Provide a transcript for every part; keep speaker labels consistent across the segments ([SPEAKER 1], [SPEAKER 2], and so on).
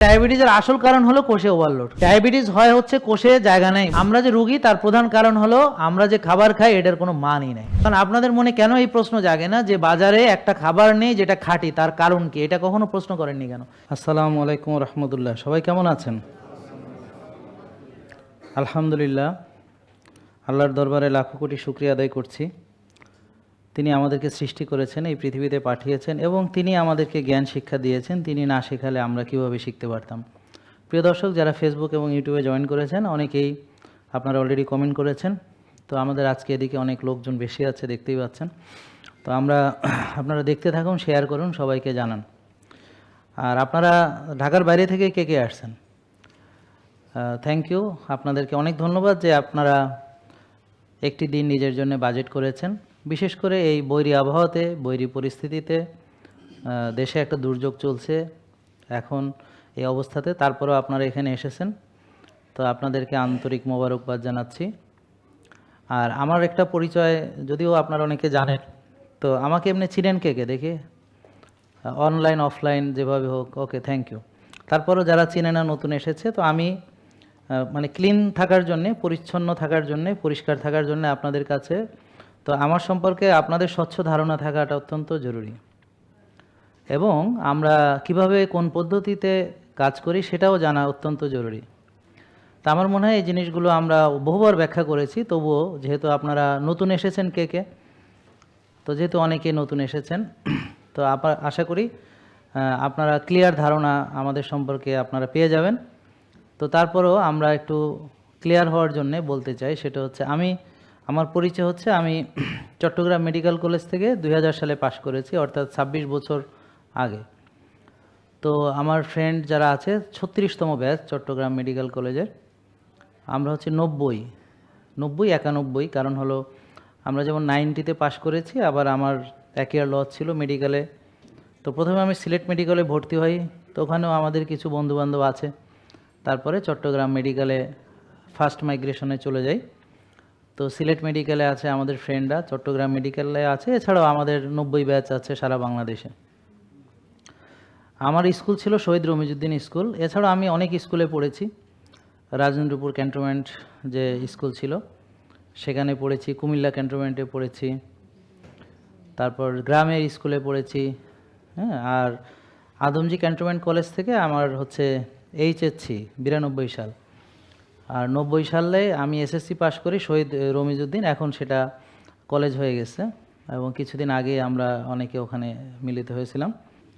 [SPEAKER 1] ডায়াবেটিসের আসল কারণ হলো কোষে ওভারলোড। ডায়াবেটিস হয় হচ্ছে কোষে জায়গা নেই। আমরা যে রোগী তার প্রধান কারণ হলো আমরা যে খাবার খাই এটার কোনো মানই নেই। কারণ আপনাদের মনে কেন এই প্রশ্ন জাগে না যে বাজারে একটা খাবার নেই যেটা খাঁটি, তার কারণ কি? এটা কখনো প্রশ্ন করেননি কেন? আসসালামু আলাইকুম রহমতুল্লাহ। সবাই কেমন আছেন? আলহামদুলিল্লাহ, আল্লাহর দরবারে লাখো কোটি শুকরিয়া আদায় করছি। তিনি আমাদেরকে সৃষ্টি করেছেন, এই পৃথিবীতে পাঠিয়েছেন এবং তিনি আমাদেরকে জ্ঞান শিক্ষা দিয়েছেন। তিনি না শেখালে আমরা কিভাবে শিখতে পারতাম? প্রিয় দর্শক, যারা ফেসবুক এবং ইউটিউবে জয়েন করেছেন, অনেকেই আপনারা অলরেডি কমেন্ট করেছেন। তো আমাদের আজকে এদিকে অনেক লোকজন বেশি আছে, দেখতেই পাচ্ছেন। তো আপনারা দেখতে থাকুন, শেয়ার করুন, সবাইকে জানান। আর আপনারা ঢাকার বাইরে থেকে কে কে আসছেন? থ্যাংক ইউ, আপনাদেরকে অনেক ধন্যবাদ যে আপনারা একটি দিন নিজের জন্য বাজেট করেছেন। বিশেষ করে এই বৈরী আবহাওয়াতে, বৈরী পরিস্থিতিতে, দেশে একটা দুর্যোগ চলছে এখন এই অবস্থাতে, তারপরেও আপনারা এখানে এসেছেন। তো আপনাদেরকে আন্তরিক মোবারকবাদ জানাচ্ছি। আর আমার একটা পরিচয়, যদিও আপনারা অনেকে জানেন, তো আমাকে এমনি চিনেন কে কে দেখি? অনলাইন অফলাইন যেভাবে হোক, ওকে, থ্যাংক ইউ। তারপরও যারা চিনে না, নতুন এসেছে, তো আমি মানে ক্লিন থাকার জন্যে, পরিচ্ছন্ন থাকার জন্যে, পরিষ্কার থাকার জন্য আপনাদের কাছে, তো আমার সম্পর্কে আপনাদের স্বচ্ছ ধারণা থাকাটা অত্যন্ত জরুরি। এবং আমরা কিভাবে কোন পদ্ধতিতে কাজ করি সেটাও জানা অত্যন্ত জরুরি। তা আমার মনে হয় এই জিনিসগুলো আমরা বহুবার ব্যাখ্যা করেছি, তবুও যেহেতু আপনারা নতুন এসেছেন কে কে, তো যেহেতু অনেকেই নতুন এসেছেন, তো আশা করি আপনারা ক্লিয়ার ধারণা আমাদের সম্পর্কে আপনারা পেয়ে যাবেন। তো তারপরেও আমরা একটু ক্লিয়ার হওয়ার জন্য বলতে চাই, সেটা হচ্ছে আমার পরিচয় হচ্ছে, আমি চট্টগ্রাম মেডিকেল কলেজ থেকে 2000 সালে পাশ করেছি, অর্থাৎ 26 বছর আগে। তো আমার ফ্রেন্ড যারা আছে 36তম ব্যাচ চট্টগ্রাম মেডিকেল কলেজের, আমরা হচ্ছে 90, 91, কারণ হলো আমরা যেমন 90-তে পাশ করেছি, আবার আমার এক ইয়ার লস ছিল মেডিকেলে। তো প্রথমে আমি সিলেট মেডিকেলে ভর্তি হই, তো ওখানেও আমাদের কিছু বন্ধুবান্ধব আছে। তারপরে চট্টগ্রাম মেডিকেলে ফার্স্ট মাইগ্রেশনে চলে যাই। তো সিলেট মেডিকেলে আছে আমাদের ফ্রেন্ডরা, চট্টগ্রাম মেডিকেলে আছে, এছাড়াও আমাদের 90 ব্যাচ আছে সারা বাংলাদেশে। আমার স্কুল ছিল শহীদ রমিজউদ্দিন স্কুল। এছাড়াও আমি অনেক স্কুলে পড়েছি। রাজেন্দ্রপুর ক্যান্টনমেন্ট যে স্কুল ছিল সেখানে পড়েছি, কুমিল্লা ক্যান্টনমেন্টে পড়েছি, তারপর গ্রামের স্কুলে পড়েছি, হ্যাঁ। আর আদমজি ক্যান্টনমেন্ট কলেজ থেকে আমার হচ্ছে এইচএসসি 92 সাল। আর 90 সালে আমি এসএসসি পাশ করি শহীদ রমিজউদ্দিন, এখন সেটা কলেজ হয়ে গেছে এবং কিছুদিন আগে আমরা অনেকে ওখানে মিলিত হয়েছিলাম।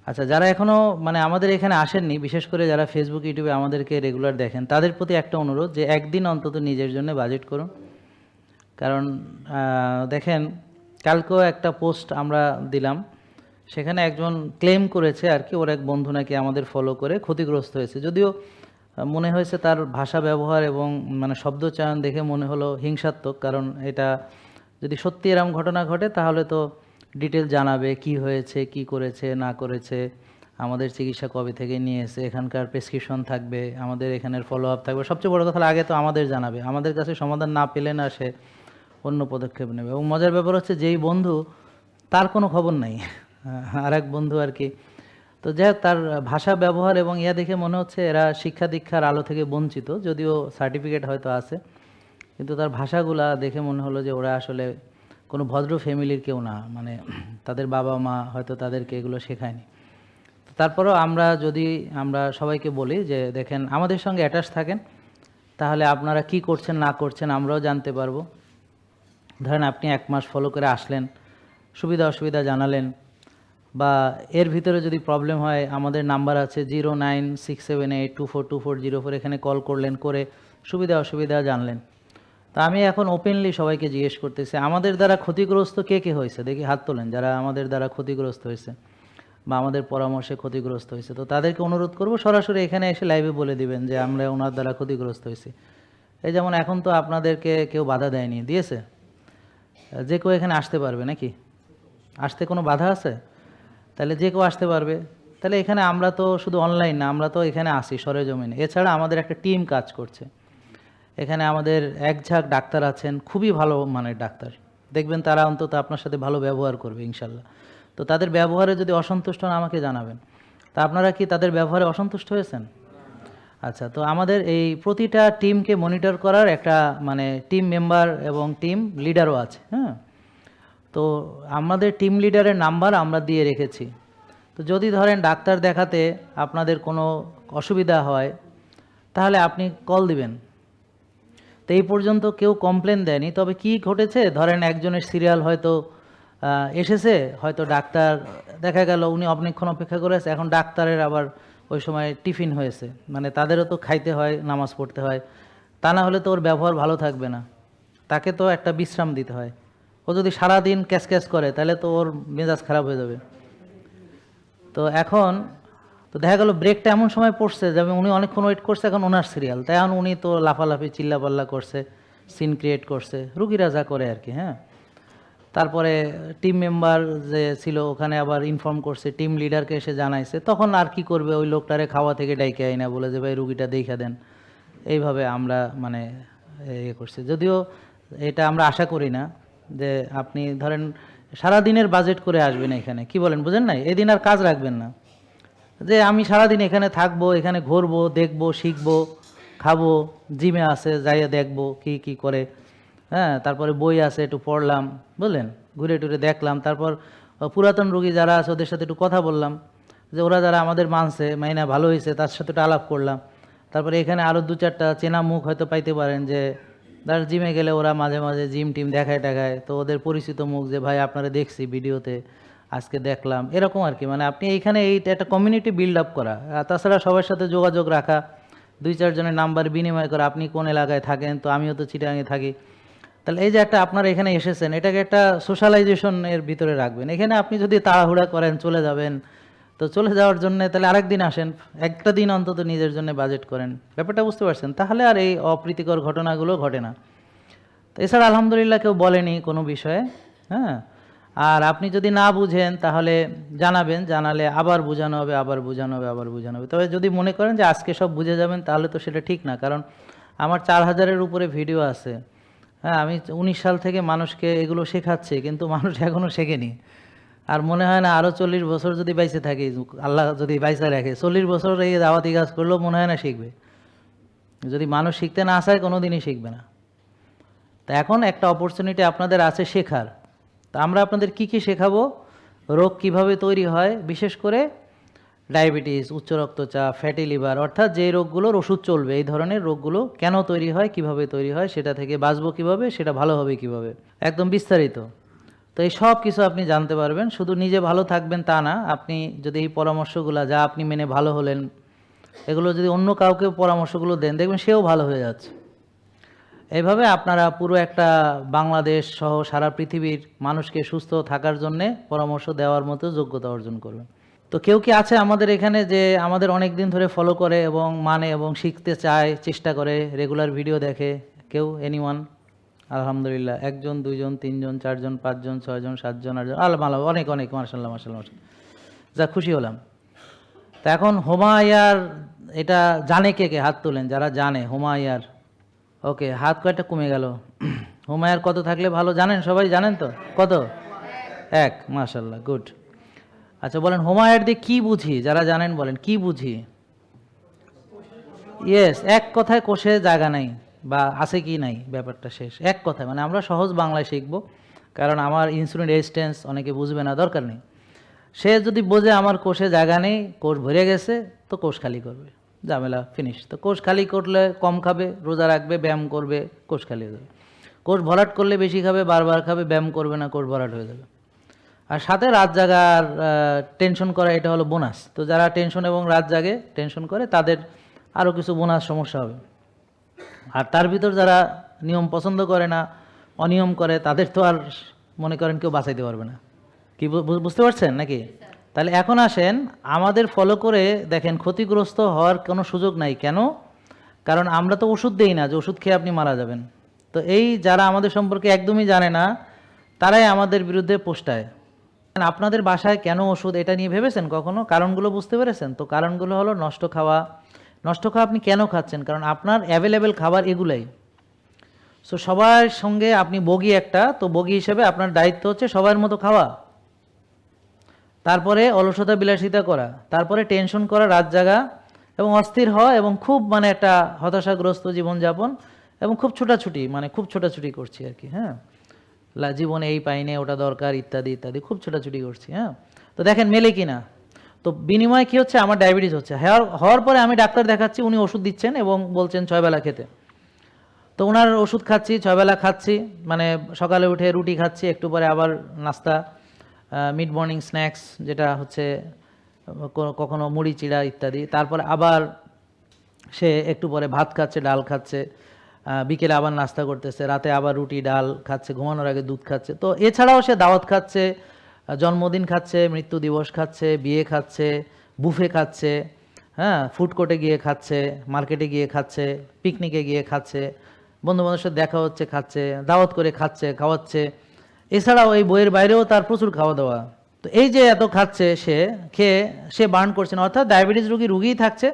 [SPEAKER 1] আচ্ছা, যারা এখনও মানে আমাদের এখানে আসেননি, বিশেষ করে যারা ফেসবুক ইউটিউবে আমাদেরকে রেগুলার দেখেন, তাদের প্রতি একটা অনুরোধ যে একদিন অন্তত নিজের জন্য বাজেট করুন। কারণ দেখেন, কালকেও একটা পোস্ট আমরা দিলাম, সেখানে একজন ক্লেম করেছে আর কি, ওর এক বন্ধু নাকি আমাদের ফলো করে ক্ষতিগ্রস্ত হয়েছে। যদিও মনে হয়েছে তার ভাষা ব্যবহার এবং মানে শব্দচয়ন দেখে মনে হলো হিংসাত্মক, কারণ এটা যদি সত্যি এরকম ঘটনা ঘটে তাহলে তো ডিটেল জানাবে কি হয়েছে, কি করেছে না করেছে, আমাদের চিকিৎসা কবে থেকে নিয়েছে, এখানকার প্রেসক্রিপশন থাকবে, আমাদের এখানের ফলো আপ থাকবে। সবচেয়ে বড় কথা, আগে তো আমাদের জানাবে, আমাদের কাছে সমাধান না পেলে না সে অন্য পদক্ষেপ নেবে। এবং মজার ব্যাপার হচ্ছে যেই বন্ধু, তার কোনো খবর নাই, আর এক বন্ধু আর কি। তো যাই হোক, তার ভাষা ব্যবহার এবং ইয়া দেখে মনে হচ্ছে এরা শিক্ষা দীক্ষার আলো থেকে বঞ্চিত, যদিও সার্টিফিকেট হয়তো আছে, কিন্তু তার ভাষাগুলা দেখে মনে হলো যে ওরা আসলে কোনো ভদ্র ফ্যামিলির কেউ না, মানে তাদের বাবা মা হয়তো তাদেরকে এগুলো শেখায়নি। তারপরেও আমরা সবাইকে বলি যে দেখেন, আমাদের সঙ্গে অ্যাটাচ থাকেন, তাহলে আপনারা কি করছেন না করছেন আমরাও জানতে পারবো। ধরেন আপনি 1 মাস ফলো করে আসলেন, সুবিধা অসুবিধা জানালেন, বা এর ভিতরে যদি প্রবলেম হয়, আমাদের নাম্বার আছে 09678242404, এখানে কল করলেন, করে সুবিধা অসুবিধা জানলেন। তা আমি এখন ওপেনলি সবাইকে জিজ্ঞেস করতেছি, আমাদের দ্বারা ক্ষতিগ্রস্ত কে কে হয়েছে দেখি হাত তোলেন, যারা আমাদের দ্বারা ক্ষতিগ্রস্ত হয়েছে বা আমাদের পরামর্শে ক্ষতিগ্রস্ত হয়েছে। তো তাদেরকে অনুরোধ করব সরাসরি এখানে এসে লাইভে বলে দিবেন যে আমরা ওনার দ্বারা ক্ষতিগ্রস্ত হয়েছি। এই যেমন এখন তো আপনাদেরকে কেউ বাধা দেয়নি, দিয়েছে? যে কেউ এখানে আসতে পারবে নাকি? আসতে কোনো বাধা আছে? তাহলে যে কেউ আসতে পারবে। তাহলে এখানে আমরা তো শুধু অনলাইন না, আমরা তো এখানে আসি সরেজমিনে। এছাড়া আমাদের একটা টিম কাজ করছে এখানে। আমাদের এক ঝাঁক ডাক্তার আছেন, খুবই ভালো মানের ডাক্তার, দেখবেন তারা অন্তত আপনার সাথে ভালো ব্যবহার করবে ইনশাল্লাহ। তো তাদের ব্যবহারে যদি অসন্তুষ্ট হন আমাকে জানাবেন। তা আপনারা কি তাদের ব্যবহারে অসন্তুষ্ট হয়েছেন? আচ্ছা, তো আমাদের এই প্রতিটা টিমকে মনিটর করার একটা মানে টিম মেম্বার এবং টিম লিডারও আছে, হ্যাঁ। তো আমাদের টিম লিডারের নাম্বার আমরা দিয়ে রেখেছি। তো যদি ধরেন ডাক্তার দেখাতে আপনাদের কোনো অসুবিধা হয় তাহলে আপনি কল দিবেন। তো এই পর্যন্ত কেউ কমপ্লেন দেয়নি, তবে কি ঘটেছে ধরেন একজনের সিরিয়াল হয়তো এসেছে, হয়তো ডাক্তার দেখা গেল উনি অনেকক্ষণ অপেক্ষা করে আছে, এখন ডাক্তারের আবার ওই সময় টিফিন হয়েছে, মানে তাদেরও তো খাইতে হয়, নামাজ পড়তে হয়, তা না হলে তো ওর ব্যবহার ভালো থাকবে না, তাকে তো একটা বিশ্রাম দিতে হয়। ও যদি সারাদিন ক্যাচ ক্যাচ করে তাহলে তো ওর মেজাজ খারাপ হয়ে যাবে। তো এখন তো দেখা গেল ব্রেকটা এমন সময় পড়ছে যে উনি অনেকক্ষণ ওয়েট করছে, এখন ওনার সিরিয়াল, তাই এখন উনি তো লাফালাফি চিল্লাপাল্লা করছে, সিন ক্রিয়েট করছে, রুগীরা যা করে আর কি, হ্যাঁ। তারপরে টিম মেম্বার যে ছিল ওখানে আবার ইনফর্ম করছে, টিম লিডারকে এসে জানাইছে, তখন আর কি করবে, ওই লোকটারে খাওয়া থেকে ডাইকে আইনা বলে যে ভাই রুগীটা দেখা দেন। এইভাবে আমরা মানে ইয়ে করছি, যদিও এটা আমরা আশা করি না যে আপনি ধরেন সারাদিনের বাজেট করে আসবেন এখানে, কি বলেন, বুঝেন নাই, এদিন আর কাজ রাখবেন না যে আমি সারাদিন এখানে থাকবো, এখানে ঘুরবো, দেখবো, শিখবো, খাবো, জিমে আছে যাইয়া দেখবো কি কি করে, হ্যাঁ, তারপরে বই আছে একটু পড়লাম, বুঝলেন, ঘুরে টুরে দেখলাম, তারপর পুরাতন রোগী যারা আছে ওদের সাথে একটু কথা বললাম, যে ওরা যারা আমাদের মানছে মাইনা ভালো হয়েছে তার সাথে একটু আলাপ করলাম। তারপরে এখানে আরও দু চারটা চেনা মুখ হয়তো পাইতে পারেন, যে যারা জিমে গেলে ওরা মাঝে মাঝে জিম টিম দেখায় টাকায়, তো ওদের পরিচিত মুখ, যে ভাই আপনারা দেখছি ভিডিওতে, আজকে দেখলাম, এরকম আর কি। মানে আপনি এইখানে এই একটা কমিউনিটি বিল্ড আপ করা, আর তাছাড়া সবার সাথে যোগাযোগ রাখা, দুই চারজনের নাম্বার বিনিময় করা, আপনি কোন এলাকায় থাকেন, তো আমিও তো চিটাগাঙে থাকি, তাহলে এই যে একটা আপনারা এখানে এসেছেন, এটাকে একটা সোশ্যালাইজেশনের ভিতরে রাখবেন। এখানে আপনি যদি তাড়াহুড়া করেন চলে যাবেন, তো চলে যাওয়ার জন্য তাহলে আরেকদিন আসেন, একটা দিন অন্তত নিজের জন্য বাজেট করেন, ব্যাপারটা বুঝতে পারছেন, তাহলে আর এই অপ্রীতিকর ঘটনাগুলো ঘটে না। তো এছাড়া আলহামদুলিল্লাহ কেউ বলেনি কোনো বিষয়ে, হ্যাঁ। আর আপনি যদি না বুঝেন তাহলে জানাবেন, জানালে আবার বোঝানো হবে, আবার বোঝানো হবে, আবার বোঝানো হবে। তবে যদি মনে করেন যে আজকে সব বুঝে যাবেন তাহলে তো সেটা ঠিক না, কারণ আমার 4000-এর উপরে ভিডিও আছে, হ্যাঁ। আমি 19 সাল থেকে মানুষকে এগুলো শেখাচ্ছি, কিন্তু মানুষ এখনও শেখেনি। আর মনে হয় না আরও 40 বছর যদি বাইসে থাকি, আল্লাহ যদি বাইসা রাখে, 40 বছর এই দাওয়াতি কাজ করলেও মনে হয় না শিখবে। যদি মানুষ শিখতে না চায় কোনো দিনই শিখবে না। তা এখন একটা অপরচুনিটি আপনাদের আছে শেখার। তা আমরা আপনাদের কি কি শেখাবো, রোগ কিভাবে তৈরি হয়, বিশেষ করে ডায়াবেটিস, উচ্চ রক্তচাপ, ফ্যাটি লিভার, অর্থাৎ যে রোগগুলোর ওষুধ চলবে, এই ধরনের রোগগুলো কেন তৈরি হয়, কিভাবে তৈরি হয়, সেটা থেকে বাঁচবো কিভাবে, সেটা ভালো হবে কিভাবে, একদম বিস্তারিত। তো এই সব কিছু আপনি জানতে পারবেন। শুধু নিজে ভালো থাকবেন তা না, আপনি যদি এই পরামর্শগুলো যা আপনি মেনে ভালো হলেন, এগুলো যদি অন্য কাউকে পরামর্শগুলো দেন, দেখবেন সেও ভালো হয়ে যাচ্ছে। এইভাবে আপনারা পুরো একটা বাংলাদেশ সহ সারা পৃথিবীর মানুষকে সুস্থ থাকার জন্যে পরামর্শ দেওয়ার মতো যোগ্যতা অর্জন করবেন। তো কেউ কি আছে আমাদের এখানে যে আমাদের অনেক দিন ধরে ফলো করে এবং মানে এবং শিখতে চায়, চেষ্টা করে, রেগুলার ভিডিও দেখে? কেউ, এনিওয়ান? আলহামদুলিল্লাহ, 1 জন 2 জন 3 জন 4 জন 5 জন 6 জন 7 জন 8 জন, আল্লাহ, অনেক অনেক, মাশাআল্লাহ মাশাআল্লাহ মাশাআল্লাহ, যা খুশি হলাম। তা এখন হোমায়ার এটা জানে কে কে? হাত তোলেন যারা জানে হোমায়ার। ওকে, হাত কয়টা কমে গেল। হোমায়ার কত থাকলে ভালো জানেন? সবাই জানেন তো? কত? 1, মাশাআল্লাহ, গুড। আচ্ছা বলেন, হোমায়ার দিয়ে কি বুঝি? যারা জানেন বলেন, কি বুঝি? ইয়েস, এক কথায় কোষে জায়গা নাই, বা আছে কি নাই, ব্যাপারটা শেষ, এক কথায়। মানে আমরা সহজ বাংলায় শিখবো, কারণ আমার ইনসুলিন রেজিস্ট্যান্স অনেকে বুঝবে না, দরকার নেই। সে যদি বোঝে আমার কোষে জায়গা নেই, কোষ ভরে গেছে, তো কোষ খালি করবে, ঝামেলা ফিনিশ। তো কোষ খালি করলে কম খাবে, রোজা রাখবে, ব্যায়াম করবে, কোষ খালি হয়ে যাবে। কোষ ভরাট করলে বেশি খাবে, বারবার খাবে, ব্যায়াম করবে না, কোষ ভরাট হয়ে যাবে। আর সাথে রাত জাগার টেনশন করা, এটা হলো বোনাস। তো যারা টেনশন এবং রাত জাগে টেনশন করে তাদের আরও কিছু বোনাস সমস্যা হবে। আর তার ভিতর যারা নিয়ম পছন্দ করে না, অনিয়ম করে, তাদের তো আর মনে করেন কেউ বাঁচাইতে পারবে না। কি বুঝতে পারছেন নাকি? তাহলে এখন আসেন, আমাদের ফলো করে দেখেন ক্ষতিগ্রস্ত হওয়ার কোনো সুযোগ নাই। কেন? কারণ আমরা তো ওষুধ দেই না যে ওষুধ খেয়ে আপনি মারা যাবেন। তো এই যারা আমাদের সম্পর্কে একদমই জানে না, তারাই আমাদের বিরুদ্ধে পোস্টায়। আপনাদের বাসায় কেন ওষুধ, এটা নিয়ে ভেবেছেন কখনো? কারণগুলো বুঝতে পেরেছেন? তো কারণগুলো হলো নষ্ট খাওয়া। নষ্ট খাওয়া আপনি কেন খাচ্ছেন? কারণ আপনার অ্যাভেলেবেল খাবার এগুলাই। সো সবার সঙ্গে আপনি বগি একটা, তো বগি হিসেবে আপনার দায়িত্ব হচ্ছে সবার মতো খাওয়া, তারপরে অলসতা বিলাসিতা করা, তারপরে টেনশন করা, রাত জাগা, এবং অস্থির হওয়া এবং খুব মানে একটা হতাশাগ্রস্ত জীবনযাপন এবং খুব ছোটাছুটি, মানে খুব ছোটাছুটি করছি আর কি। হ্যাঁ, জীবনে এই পাই না, ওটা দরকার, ইত্যাদি ইত্যাদি, খুব ছোটাছুটি করছি। হ্যাঁ, তো দেখেন মেলে কিনা। তো বিনিময়ে কী হচ্ছে, আমার ডায়াবেটিস হচ্ছে। হওয়ার পরে আমি ডাক্তার দেখাচ্ছি, উনি ওষুধ দিচ্ছেন এবং বলছেন 6 বেলা খেতে। তো ওনার ওষুধ খাচ্ছি, 6 বেলা খাচ্ছি, মানে সকালে উঠে রুটি খাচ্ছি, একটু পরে আবার নাস্তা, মিড মর্নিং স্ন্যাক্স যেটা হচ্ছে কখনো মুড়ি চিড়া ইত্যাদি, তারপরে আবার সে একটু পরে ভাত খাচ্ছে, ডাল খাচ্ছে, বিকেলে আবার নাস্তা করতেছে, রাতে আবার রুটি ডাল খাচ্ছে, ঘুমানোর আগে দুধ খাচ্ছে। তো এছাড়াও সে দাওয়াত খাচ্ছে, জন্মদিন খাচ্ছে, মৃত্যু দিবস খাচ্ছে, বিয়ে খাচ্ছে, বুফে খাচ্ছে, হ্যাঁ, ফুড কোর্টে গিয়ে খাচ্ছে, মার্কেটে গিয়ে খাচ্ছে, পিকনিকে গিয়ে খাচ্ছে, বন্ধুবান্ধবের সাথে দেখা হচ্ছে, খাচ্ছে, দাওয়াত করে খাচ্ছে, খাওয়াচ্ছে। এছাড়াও এই বইয়ের বাইরেও তার প্রচুর খাওয়া দাওয়া। তো এই যে এত খাচ্ছে, সে খেয়ে সে বার্ন করছে না, অর্থাৎ ডায়াবেটিস রুগীই থাকছে,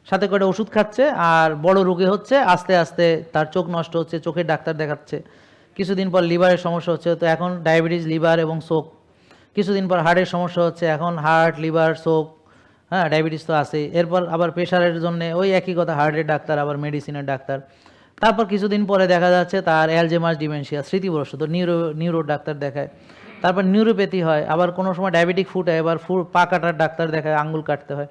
[SPEAKER 1] সাথে করে ওষুধ খাচ্ছে, আর বড় রোগী হচ্ছে, আস্তে আস্তে তার চোখ নষ্ট হচ্ছে, চোখের ডাক্তার দেখাচ্ছে, কিছুদিন পর লিভারের সমস্যা হচ্ছে, তো এখন ডায়াবেটিস, লিভার এবং শোক, কিছুদিন পর হার্টের সমস্যা হচ্ছে, এখন হার্ট, লিভার, শোক, হ্যাঁ, ডায়াবেটিস তো আছেই, এরপর আবার প্রেশারের জন্য ওই একই কথা, হার্টের ডাক্তার, আবার মেডিসিনের ডাক্তার, তারপর কিছুদিন পরে দেখা যাচ্ছে তার অ্যালজেমার্স ডিমেনশিয়া, স্মৃতিভ্রষ্ট, তো নিউরো ডাক্তার দেখায়, তারপর নিউরোপ্যাথি হয়, আবার কোনো সময় ডায়াবেটিক ফুট হয়, এবার পা কাটার ডাক্তার দেখায়, আঙ্গুল কাটতে হয়,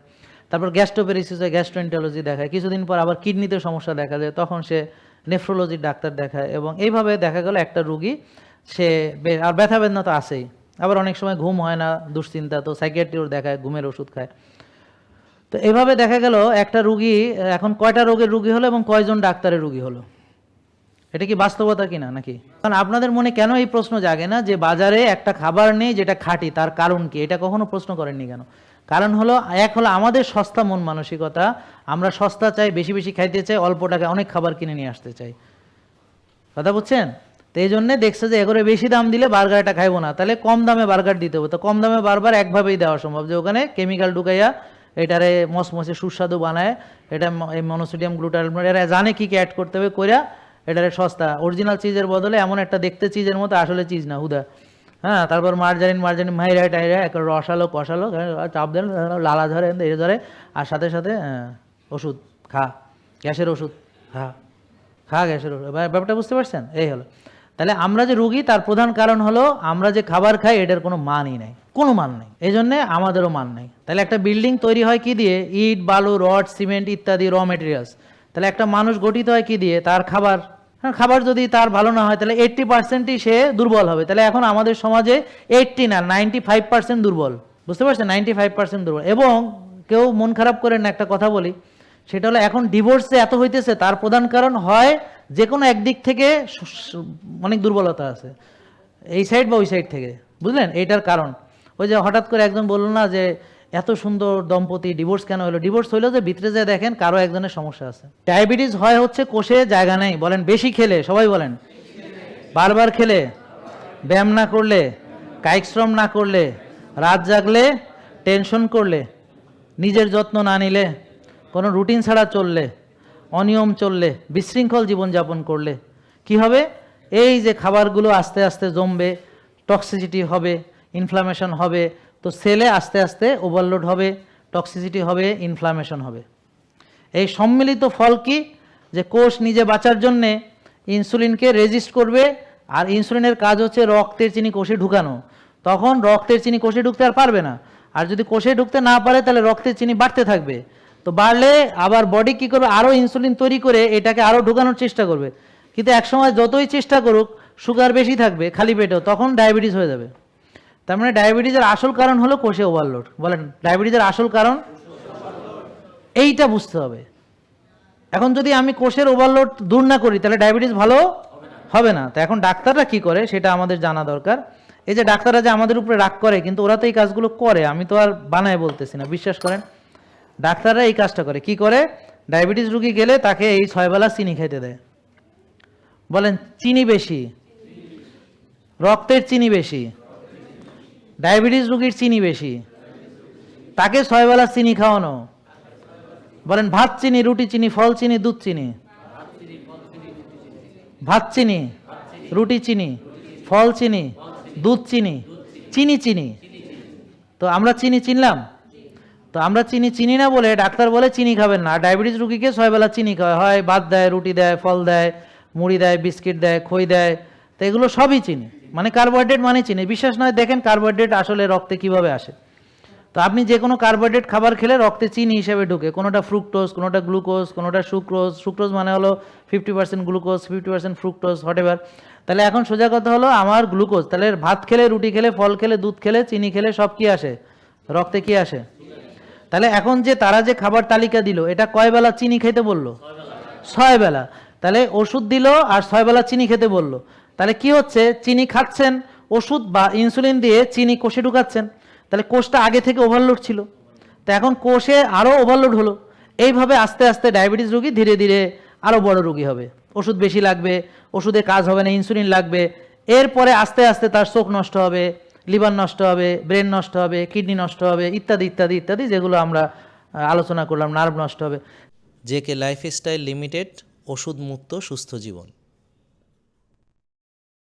[SPEAKER 1] তারপর গ্যাস্ট্রোপ্যারিসিস হয়, গ্যাস্ট্রোএন্টারোলজি দেখায়, কিছুদিন পর আবার কিডনিতে সমস্যা দেখা যায়, তখন সে নেফ্রোলজির ডাক্তার দেখায়, এবং এইভাবে দেখা গেল একটা রুগী সে, আর ব্যথা বেদনা তো আছেই, আবার অনেক সময় ঘুম হয় না, দুশ্চিন্তা, তো সাইকিয়াট্রিও দেখায়, ঘুমের ওষুধ খায়। তো এইভাবে দেখা গেল একটা রুগী এখন কয়টা রোগের রুগী হলো এবং কয়জন ডাক্তারের রুগী হলো। এটা কি বাস্তবতা কিনা নাকি? কারণ আপনাদের মনে কেন এই প্রশ্ন জাগে না যে বাজারে একটা খাবার নেই যেটা খাঁটি, তার কারণ কি? এটা কখনো প্রশ্ন করেননি কেন? কারণ হলো, এক হলো আমাদের সস্তা মন মানসিকতা, আমরা সস্তা চাই, বেশি বেশি খাইতে চাই, অল্প টাকায় অনেক খাবার কিনে নিয়ে আসতে চাই। কথা বুঝছেন? তো এই জন্যে দেখছে যে এগুলো বেশি দাম দিলে বার্গারটা খাইবো না, তাহলে কম দামে বার্গার দিতে হবে। তো কম দামে বারবার একভাবেই দেওয়া সম্ভব, যে ওখানে কেমিক্যাল ঢুকাইয়া এটারে মসমসে সুস্বাদু বানায়, এটা এই মনোসোডিয়াম গ্লুটামেট, এরা জানে কী কী অ্যাড করতে হবে, কইরা এটারে সস্তা অরিজিনাল চিজের বদলে এমন একটা দেখতে চিজের মতো, আসলে চিজ না, হুদা। হ্যাঁ, তারপর মার্জারিন মাইরা টাইরা এক রসালো কষালো, চাপ দেন, লালা ধরে, এ ধরে, আর সাথে সাথে ওষুধ খা, গ্যাসের ওষুধ খা গ্যাসের ওষুধ। ব্যাপারটা বুঝতে পারছেন? এই হলো। তাহলে আমরা যে রুগী, তার প্রধান কারণ হলো আমরা যে খাবার খাই এটার কোনো মানই নাই, কোনো মান নেই, এই জন্যে আমাদেরও মান নেই। তাহলে একটা বিল্ডিং তৈরি হয় কি দিয়ে? ইট, বালু, রড, সিমেন্ট ইত্যাদি র মেটেরিয়ালস। তাহলে একটা মানুষ গঠিত হয় কি দিয়ে? তার খাবার। হ্যাঁ, খাবার যদি তার ভালো না হয় তাহলে 80%ই সে দুর্বল হবে। তাহলে এখন আমাদের সমাজে 80 না 95% দুর্বল। বুঝতে পারছেন? 95% দুর্বল। এবং কেউ মন খারাপ করেন না, একটা কথা বলি, সেটা হলো এখন ডিভোর্সে এত হইতেছে, তার প্রধান কারণ হয় যে কোনো একদিক থেকে অনেক দুর্বলতা আছে, এই সাইড বা ওই সাইড থেকে, বুঝলেন? এইটার কারণ ওই যে হঠাৎ করে একজন বলল না যে এত সুন্দর দম্পতি ডিভোর্স কেন হলো? ডিভোর্স হইলো যে ভিতরে যে দেখেন কারো একজনের সমস্যা আছে। ডায়াবেটিস হয় হচ্ছে কোষে জায়গা নেই, বলেন বেশি খেলে, সবাই বলেন, বারবার খেলে, ব্যায়াম না করলে, কায়িক শ্রম না করলে, রাত জাগলে, টেনশন করলে, নিজের যত্ন না নিলে, কোনো রুটিন ছাড়া চললে, অনিয়ম চললে, বিশৃঙ্খল জীবনযাপন করলে কি হবে? এই যে খাবারগুলো আস্তে আস্তে জমবে, টক্সিসিটি হবে, ইনফ্লামেশন হবে, তো সেলে আস্তে আস্তে ওভারলোড হবে, টক্সিসিটি হবে, ইনফ্লামেশন হবে। এই সম্মিলিত ফল কি? যে কোষ নিজে বাঁচার জন্যে ইনসুলিনকে রেজিস্ট করবে, আর ইনসুলিনের কাজ হচ্ছে রক্তের চিনি কোষে ঢুকানো। তখন রক্তের চিনি কোষে ঢুকতে আর পারবে না, আর যদি কোষে ঢুকতে না পারে তাহলে রক্তের চিনি বাড়তে থাকবে। তো বাড়লে আবার বডি কী করবে? আরও ইনসুলিন তৈরি করে এটাকে আরও ঢুকানোর চেষ্টা করবে, কিন্তু একসময় যতই চেষ্টা করুক সুগার বেশি থাকবে খালি পেটেও, তখন ডায়াবেটিস হয়ে যাবে। তার মানে ডায়াবেটিসের আসল কারণ হলো কোষে ওভারলোড। বলেন, ডায়াবেটিসের আসল কারণ এইটা বুঝতে হবে। এখন যদি আমি কোষের ওভারলোড দূর না করি তাহলে ডায়াবেটিস ভালো হবে না। তো এখন ডাক্তাররা কি করে সেটা আমাদের জানা দরকার। এই যে ডাক্তাররা যে আমাদের উপরে রাগ করে, কিন্তু ওরা তো এই কাজগুলো করে, আমি তো আর বানায় বলতেছি না, বিশ্বাস করেন। ডাক্তাররা এই কাজটা করে। কি করে? ডায়াবেটিস রুগী গেলে তাকে এই 6 বেলা চিনি খেতে দেয়। বলেন, চিনি বেশি, রক্তের চিনি বেশি, ডায়াবেটিস রুগীর চিনি বেশি, তাকে 6 বেলা চিনি খাওয়ানো। বলেন, ভাত চিনি, রুটি চিনি, ফল চিনি, দুধ চিনি। ভাত চিনি, রুটি চিনি, ফল চিনি, দুধ চিনি, চিনি চিনি। তো আমরা চিনি চিনলাম? তো আমরা চিনি চিনি না বলে ডাক্তার বলে চিনি খাবেন না, ডায়াবেটিস রুগীকে 6 বেলা চিনি খাওয়া হয়, ভাত দেয়, রুটি দেয়, ফল দেয়, মুড়ি দেয়, বিস্কিট দেয়, খই দেয়, তো এগুলো সবই চিনি, মানে কার্বোহাইড্রেট মানে চিনি। বিশ্বাস নয় দেখেন কার্বোহাইড্রেট আসলে রক্তে কিভাবে আসে। তো আপনি যে কোনো কার্বোহাইড্রেট খাবার খেলে রক্তে চিনি হিসেবে ঢুকে, কোনোটা ফ্রুক্টোজ, কোনোটা গ্লুকোজ, কোনোটা সুক্রোজ। সুক্রোজ মানে হলো 50% গ্লুকোজ, 50% ফ্রুক্টোজ, হোয়াটএভার। তাহলে এখন সোজা কথা হলো আমার গ্লুকোজ, তাহলে ভাত খেলে, রুটি খেলে, ফল খেলে, দুধ খেলে, চিনি খেলে সব কি আসে? রক্তে কি আসে? তাহলে এখন যে তারা যে খাবার তালিকা দিল, এটা কয় বেলা চিনি খেতে বললো? 6 বেলা। তাহলে ওষুধ দিল আর 6 বেলা চিনি খেতে বললো। তাহলে কি হচ্ছে? চিনি খাচ্ছেন, ওষুধ বা ইনসুলিন দিয়ে চিনি কোষে ঢুকাচ্ছেন, তাহলে কোষটা আগে থেকে ওভারলোড ছিল, তো এখন কোষে আরও ওভারলোড হলো। এইভাবে আস্তে আস্তে ডায়াবেটিস রোগী ধীরে ধীরে আরও বড় রোগী হবে, ওষুধ বেশি লাগবে, ওষুধে কাজ হবে না, ইনসুলিন লাগবে, এরপরে আস্তে আস্তে তার চোখ নষ্ট হবে, লিভার নষ্ট হবে, ব্রেন নষ্ট হবে, কিডনি নষ্ট হবে, ইত্যাদি ইত্যাদি ইত্যাদি, যেগুলো আমরা আলোচনা করলাম, নার্ভ নষ্ট হবে।
[SPEAKER 2] জেকে লাইফস্টাইল লিমিটেড, ওষুধ মুক্ত সুস্থ জীবন।